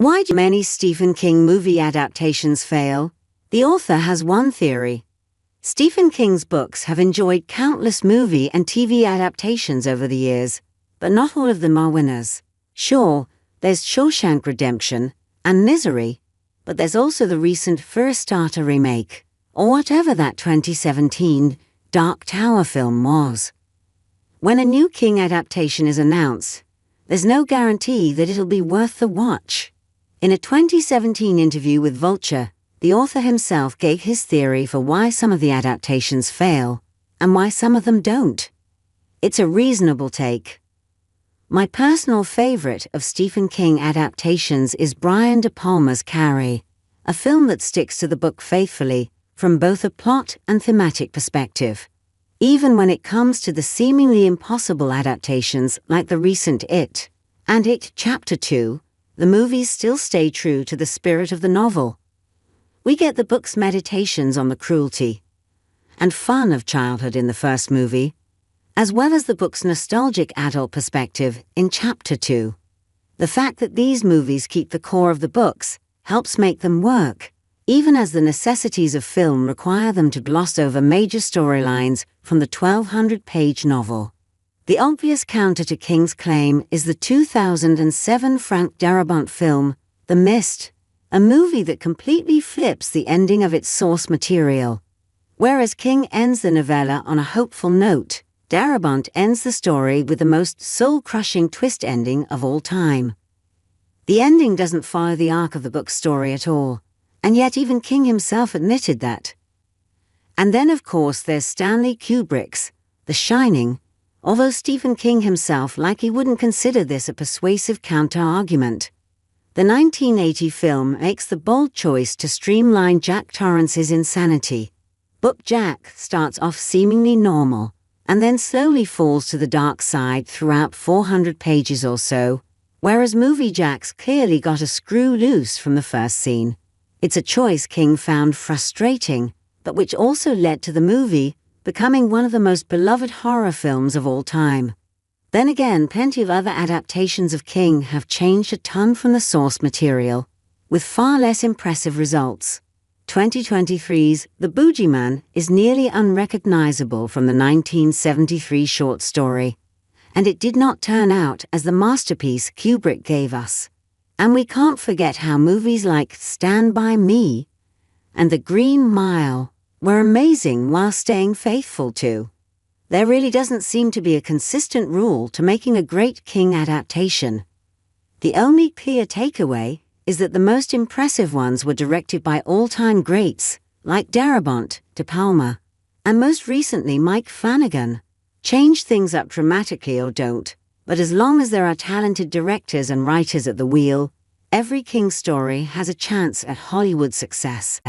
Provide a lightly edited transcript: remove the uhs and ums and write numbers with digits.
Why do many Stephen King movie adaptations fail? The author has one theory. Stephen King's books have enjoyed countless movie and TV adaptations over the years, but not all of them are winners. Sure, there's Shawshank Redemption and Misery, but there's also the recent First Starter remake, or whatever that 2017 Dark Tower film was. When a new King adaptation is announced, there's no guarantee that it'll be worth the watch. In a 2017 interview with Vulture, the author himself gave his theory for why some of the adaptations fail, and why some of them don't. It's a reasonable take. My personal favorite of Stephen King adaptations is Brian De Palma's Carrie, a film that sticks to the book faithfully, from both a plot and thematic perspective. Even when it comes to the seemingly impossible adaptations like the recent It and It Chapter 2, the movies still stay true to the spirit of the novel. We get the book's meditations on the cruelty and fun of childhood in the first movie, as well as the book's nostalgic adult perspective in Chapter 2. The fact that these movies keep the core of the books helps make them work, even as the necessities of film require them to gloss over major storylines from the 1,200-page novel. The obvious counter to King's claim is the 2007 Frank Darabont film, The Mist, a movie that completely flips the ending of its source material. Whereas King ends the novella on a hopeful note, Darabont ends the story with the most soul-crushing twist ending of all time. The ending doesn't follow the arc of the book's story at all, and yet even King himself admitted that. And then of course there's Stanley Kubrick's The Shining, although Stephen King himself likely wouldn't consider this a persuasive counter-argument. The 1980 film makes the bold choice to streamline Jack Torrance's insanity. Book Jack starts off seemingly normal, and then slowly falls to the dark side throughout 400 pages or so, whereas movie Jack's clearly got a screw loose from the first scene. It's a choice King found frustrating, but which also led to the movie becoming one of the most beloved horror films of all time. Then again, plenty of other adaptations of King have changed a ton from the source material, with far less impressive results. 2023's The Boogeyman is nearly unrecognizable from the 1973 short story, and it did not turn out as the masterpiece Kubrick gave us. And we can't forget how movies like Stand By Me and The Green Mile were amazing while staying faithful to. There really doesn't seem to be a consistent rule to making a great King adaptation. The only clear takeaway is that the most impressive ones were directed by all-time greats like Darabont, De Palma, and most recently Mike Flanagan. Change things up dramatically or don't, but as long as there are talented directors and writers at the wheel, every King story has a chance at Hollywood success.